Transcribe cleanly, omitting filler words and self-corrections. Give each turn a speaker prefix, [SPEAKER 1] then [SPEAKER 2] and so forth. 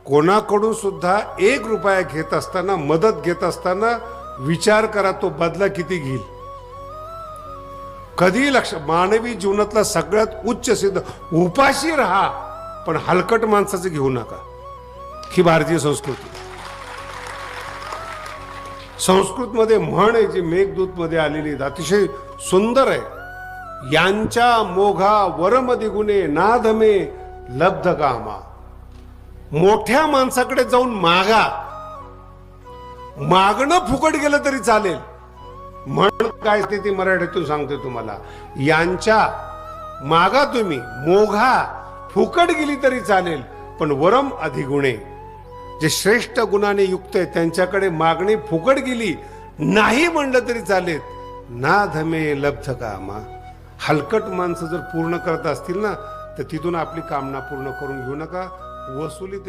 [SPEAKER 1] कोणाकडून सुद्धा 1 रुपया घेत असताना, मदत घेत असताना विचार करा तो बदला किती घेईल. कधी लक्ष, मानवी जीवनातला सगळ्यात उच्च सिद्ध, उपाशी राहा पण हलकट माणसाचं घेऊ नका. ही भारतीय संस्कृती. संस्कृत मध्ये म्हण आहे जी मेघदूत मध्ये आलेली, अतिशय सुंदर आहे. यांच्या मोघा वरमधी गुणे नाधमे लब्ध कामा. मोठ्या माणसाकडे जाऊन मागा, मागणं फुकट गेलं तरी चालेल. म्हण काय ते ती मराठीतून सांगते तुम्हाला. यांच्या मागा तुम्ही, मोघा फुकट गेली तरी चालेल, पण वरम अधिगुणे, जे श्रेष्ठ गुणाने युक्त आहे त्यांच्याकडे मागणी फुकट गेली नाही म्हणलं तरी चालेल. ना धमे लब्ध कामा. हलकट माणसं जर पूर्ण करत असतील ना, तर तिथून आपली कामना पूर्ण करून घेऊ नका. वसुली